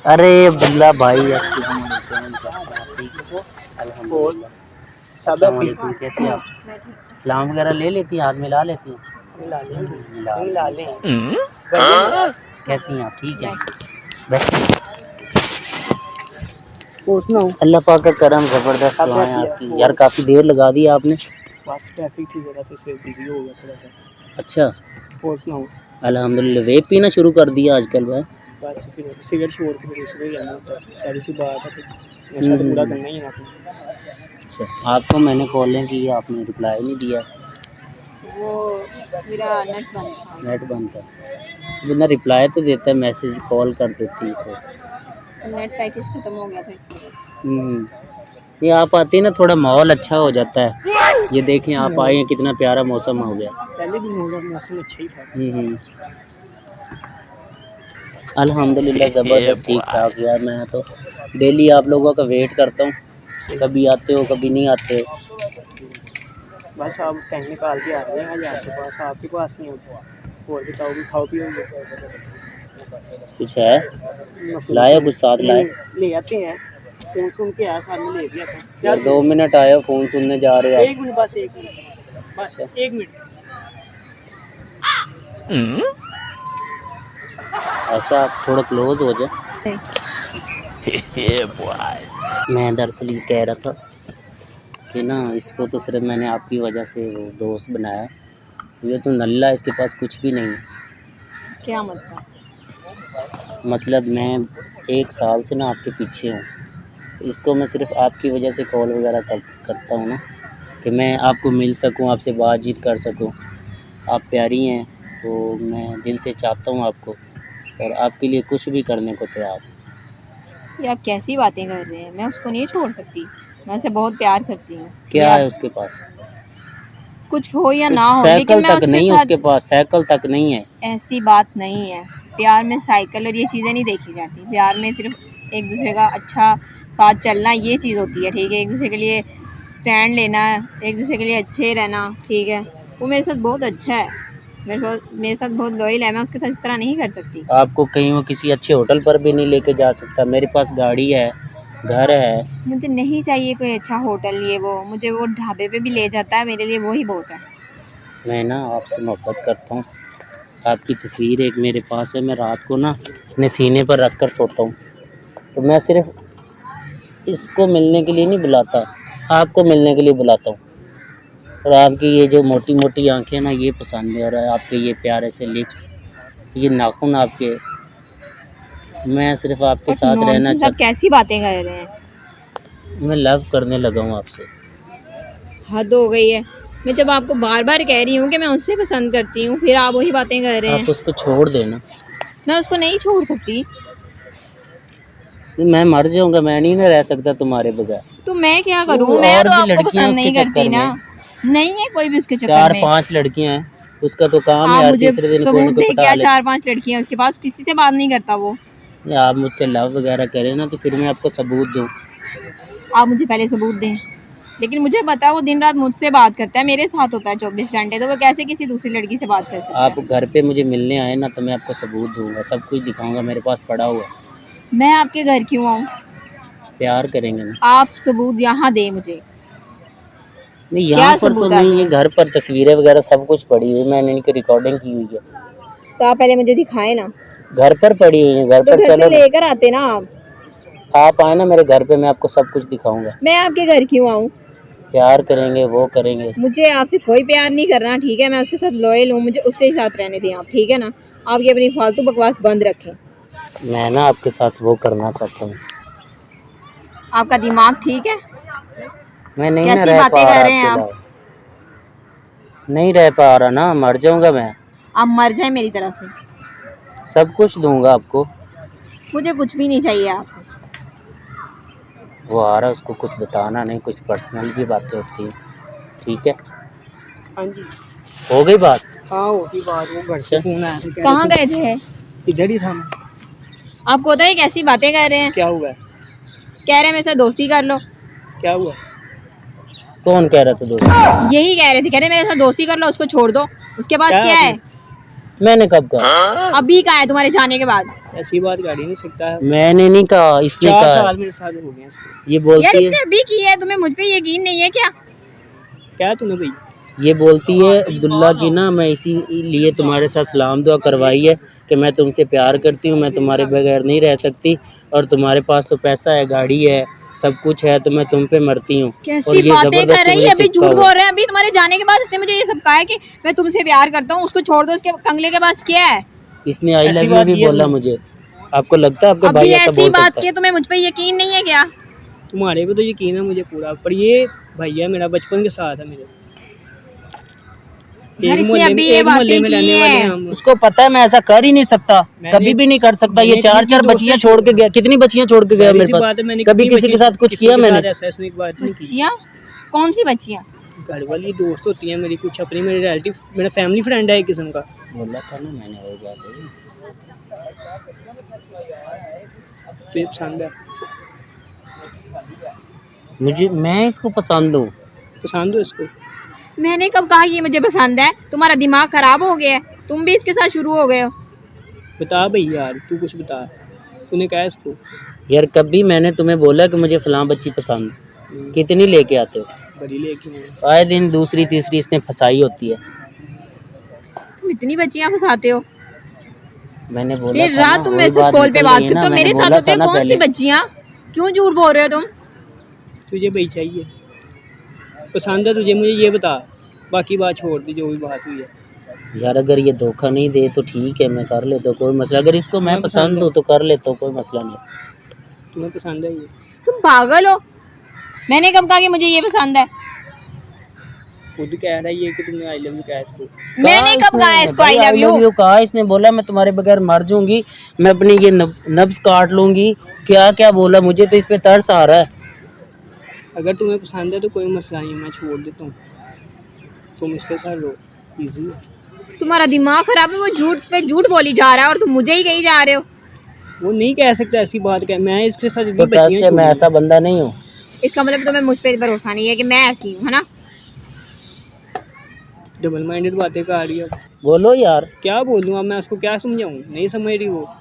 अरे अब्दुल्ला भाई, अस्सलाम वालेकुम। ठीक हो? अल्हम्दुलिल्लाह। अस्सलाम वालेकुम, कैसे आप? सलाम वगैरह ले लेती हैं, हाथ मिला लेती हैं? मिला लें। कैसी हैं आप? ठीक है। और सुनाओ। अल्लाह पाक का करम ज़बरदस्त दुआएं आपकी। यार काफ़ी देर लगा दी आपने। बस ट्रैफिक थी ज़रा सा, इसलिए बिजी हो गया थोड़ा सा। अच्छा। और सुनाओ। अल्हम्दुलिल्लाह। वेप पीना शुरू कर दिया आजकल भाई? बस फिर सिगरेट छोड़ के फिर इसमें जाना होता है, सारी सी बात है, फिर नशा तो पूरा करना ही है आपने। अच्छा, आपको मैंने कॉलें की, आपने रिप्लाई नहीं दिया। वो मेरा नेट बंद था। नेट बंद था। बिना रिप्लाई तो देता है, मैसेज कॉल कर देती है तो। नेट पैकेज ख़त्म हो गया था इसलिए। ये आप आती ना, थोड़ा माहौल अच्छा हो जाता है। ये देखें आप आए हैं, कितना प्यारा मौसम हो गया। पहले भी मौसम अच्छा ही था। अल्हम्दुलिल्लाह ज़बरदस्त ठीक ठाक। यार मैं तो डेली आप लोगों का वेट करता हूँ, कभी आते हो कभी नहीं आते हो। बस आप टाइम निकाल के आ रहे हैं आज आपके पास नहीं होता। और बताओ, भी खाओ पियोगे? कुछ है लाया, कुछ साथ लाए? ले आते हैं, फोन सुन के आया, साथ में ले भी आते हैं। यार 2 मिनट आए हो, फ़ोन सुनने जा रहे हो आप? 1 मिनट, बस 1 मिनट, बस 1 मिनट। ऐसा आप थोड़ा क्लोज हो जाए। मैं दरअसल ये कह रहा था कि ना, इसको तो सिर्फ मैंने आपकी वजह से वो दोस्त बनाया। ये तो नल्ला, इसके पास कुछ भी नहीं है। क्या मतलब? मतलब मैं 1 साल से ना आपके पीछे हूँ, तो इसको मैं सिर्फ आपकी वजह से कॉल वगैरह करता हूँ ना, कि मैं आपको मिल सकूँ, आपसे बातचीत कर सकूँ। आप प्यारी हैं, तो मैं दिल से चाहता हूँ आपको, और आपके लिए कुछ भी करने को तैयार हूँ। ये आप कैसी बातें कर रहे हैं? मैं उसको नहीं छोड़ सकती, मैं उसे बहुत प्यार करती हूँ। क्या है उसके पास? कुछ हो या ना हो, लेकिन साइकिल मैं तक उसके नहीं है साथ। उसके पास, साइकिल तक नहीं है। ऐसी बात नहीं है। प्यार में साइकिल और ये चीज़ें नहीं देखी जाती। प्यार में सिर्फ एक दूसरे का अच्छा साथ चलना, ये चीज़ होती है। ठीक है, एक दूसरे के लिए स्टैंड लेना, एक दूसरे के लिए अच्छे रहना। ठीक है, वो मेरे साथ बहुत अच्छा है, मेरे साथ बहुत लॉयल है। मैं उसके साथ इस तरह नहीं कर सकती। आपको कहीं वो किसी अच्छे होटल पर भी नहीं लेके जा सकता? मेरे पास गाड़ी है, घर है। मुझे नहीं चाहिए कोई अच्छा होटल, ये वो, मुझे वो ढाबे पे भी ले जाता है, मेरे लिए वो ही बहुत है। मैं ना आपसे मोहब्बत करता हूँ। आपकी तस्वीर एक मेरे पास है, मैं रात को ना अपने सीने पर रख कर सोता हूँ। तो मैं सिर्फ इसको मिलने के लिए नहीं बुलाता, आपको मिलने के लिए बुलाता हूँ। और आपकी ये जो मोटी मोटी आंखें ना, ये पसंद है, और आपके ये प्यारे से लिप्स, ये नाखून आपके, मैं सिर्फ आपके साथ रहना नॉनसेंस, आप चाहता कैसी बातें कर रहे हैं? हूँ। मैं लव करने लगा हूँ आपसे। हद हो गई है। मैं जब आपको बार बार कह रही हूँ कि मैं उससे पसंद करती हूँ, फिर आप वही बातें कर रहे हैं। आप उसको छोड़ देना। मैं उसको नहीं छोड़ सकती। मैं मर जाऊंगा, मैं नहीं ना रह सकता तुम्हारे बगैर। तो मैं क्या करूँ? वो मैं और तो भी आपको लड़कियां पसंद उसके नहीं करती चक्कर ना। में, नहीं है कोई भी उसके चक्कर 4-5 में। लड़कियां हैं, उसका तो काम है आप हर मुझे तीसरे दिन कोई ना सबूत कोई दे, पटा क्या ले। 4-5 लड़कियां उसके पास, किसी से बात नहीं करता वो। या आप मुझसे लव वगैरह करें ना, तो फिर मैं आपको सबूत दूं। आप मुझे पहले सबूत दें। लेकिन मुझे पता है वो दिन रात मुझसे बात करता है, मेरे साथ होता है 24 घंटे, तो वो कैसे किसी दूसरी लड़की से बात कर सकता आप है? घर पे मुझे मिलने आए ना, तो मैं आपको सबूत दूंगा, सब कुछ दिखाऊंगा, मेरे पास पड़ा हुआ है। मैं आपके घर क्यों आऊँ? प्यार करेंगे ना। आप सबूत यहाँ दे मुझे। नहीं, क्या यहाँ पर तो सबूत नहीं है, आपके? घर पर तस्वीरें वगैरह सब कुछ पड़ी हुई है, मैंने इनकी रिकॉर्डिंग की हुई है। तो आप पहले मुझे दिखाए ना। घर पर पड़ी हुई है, घर तो पर घर से चलो ना। लेकर आते ना आप। आप आए ना मेरे घर पे, मैं आपको सब कुछ दिखाऊंगा। मैं आपके घर क्यों आऊँ? प्यार करेंगे, वो करेंगे। मुझे आपसे कोई प्यार नहीं करना। ठीक है, मैं उसके साथ लॉयल हूँ, मुझे उससे ही साथ रहने दें आप। ठीक है ना, आप ये अपनी फालतू बकवास बंद रखें। मैं ना आपके साथ वो करना चाहता हूँ। आपका दिमाग ठीक है? मैं नहीं ना कैसी रह बातें पा कर रहा रहे हैं आपके आप? अलावा, नहीं रह पा रहा ना, मर जाऊंगा मैं। आप मर जाए मेरी तरफ से। सब कुछ दूंगा आपको। मुझे कुछ भी नहीं चाहिए आपसे। वो आ रहा, उसको कुछ बताना नहीं, कुछ पर्सनल भी बातें होती हैं, ठीक है? हाँ जी। हो गई बात? हाँ, होती बात। वो घर से फोन आया था। कहाँ गए थे? इधर ही था मैं। आपको पता है कैसी बातें कर रहे हैं? क्या हुआ है? कह रहे हैं मेरे साथ दोस्ती कर लो। क्या हुआ? कौन कह रहा था दोस्त? यही कह रहे थे, कह रहे मेरे साथ दोस्ती कर लो, उसको छोड़ दो। उसके पास क्या है? मैंने कब कहा? अभी कहा है तुम्हारे जाने के बाद। ऐसी बात कर ही नहीं सकता है। मैंने नहीं कहा, इसने 4 कहा। साल मेरे साथ हो गए इसके। ये यार बोलती इसने है, अभी की है, तुम्हें मुझ पे यकीन नहीं है क्या? क्या है तूने भाई? ये बोलती है अब्दुल्ला की ना, मैं इसीलिए तुम्हारे साथ सलाम दुआ करवाई है कि मैं तुमसे प्यार करती हूँ, मैं तुम्हारे बगैर नहीं रह सकती, और तुम्हारे पास तो पैसा है, गाड़ी है, सब कुछ है, तो मैं तुम पे मरती हूँ। और कैसी ये बातें कर जबरदस्ती रही मुझे है, अभी चिपका झूठ हुआ बोल है। रहे हैं। अभी तुम्हारे जाने के बाद इसने मुझे ये सब कहा है कि मैं तुमसे प्यार करता हूँ, उसको छोड़ दो, उसके कंगले के पास क्या है? इसने आई ऐसी लव यू बात भी की है बोला तूने? मुझे। आपको लगता है आपका अभी भाई ऐसा ऐसी बोल बात सकता की है? तुम्हें मुझ पे यकीन नहीं है क्या? तुम्हारे पे तो यकीन है मुझे पूरा, पर ये भैया मेरा बचपन के साथ है मेरे। यार इसने अभी ये एक मोहल्ले बातें में की रहने वाले हैं है। हम। उसको पता है मैं ऐसा कर ही नहीं सकता, मैंने- कभी भी नहीं कर सकता। ये मैंने 4 इतनी बच्चियां दोस्ती छोड़ के गया, कितनी बच्चियां छोड़ के गया जाहिर मेरे सी पास? बात है, मैंने कभी कितनी किसी के बच्ची- साथ कुछ किसी किया के मैंने? साथ ऐसा ऐसी बात नहीं की। बच्चियाँ? कौन सी बच्चियाँ? घर वाली दोस्त होती है मेरी, कुछ अपनी मेरी रिलेटिव, मेरा फैमिली फ्रेंड है एक किस्म का। बोला था ना मैंने, वही बात है। तुझे पसंद है? मैं इसको पसंद हूँ। पसंद हो इसको? मैंने कब कहा कि ये मुझे पसंद है? तुम्हारा दिमाग खराब हो गया है, तुम भी इसके साथ शुरू हो गए हो। बता भाई यार, तू कुछ बता, तूने कहा इसको? यार कभी मैंने तुम्हें बोला कि मुझे फलां बच्ची पसंद? कितनी लेके आते हो? बड़ी लेके हूँ। आए दिन दूसरी तीसरी इसने फंसाई होती है। तुम इतनी बच्चियाँ फंसाते हो। मैंने बोला देर था ना, रात तुम वही मेरे से बात कॉल पे निकल बात रही है करते ना, हो, मैंने मेरे साथ बोला होते था हो ना कौन सी पहले। बच्चियाँ? क्यों झूठ बोल रहे हो तुम? तुझे भाई चाहिए? पसंद है तुझे? मुझे ये बता, बाकी बात छोड़ दी जो भी बात हुई है। यार अगर ये धोखा नहीं दे तो ठीक है, मैं कर लेता हूँ, कोई मसला। अगर इसको मैं पसंद हूँ तो कर लेता हूँ, कोई मसला नहीं। तुम्हें पसंद है ये? तुम पागल हो। मैंने कब कहा कि मुझे ये पसंद है? खुद कह रहा है ये कि तुमने आई लव यू कहा इसको। मैंने कब कहा है इसको आई लव यू? कहा इसने, बोला मैं तुम्हारे बगैर मर जाऊंगी, मैं अपनी ये नब्ज काट लूंगी, क्या क्या बोला मुझे, तो इस पे तरस आ रहा है। अगर तुम्हें पसंद है तो कोई मसला नहीं, मैं छोड़ देता हूँ, तुम इसके साथ रहो, इजी है। तुम्हारा दिमाग खराब है, वो झूठ पे झूठ बोली जा रहा है और तुम मुझे ही कही जा रहे हो। वो नहीं कह सकता ऐसी बात, कह मैं इसके साथ तो इतनी ट्रस्ट बच्चियां है, मैं छोड़ी ऐसा बंदा नहीं हूँ। इसका मतलब तुम्हें मुझ पे भरोसा नहीं है कि मैं ऐसी हूँ, है ना? डबल माइंडेड बातें कर रही है। बोलो यार। क्या बोलूँ अब मैं उसको, क्या समझाऊँ? नहीं समझ रही वो।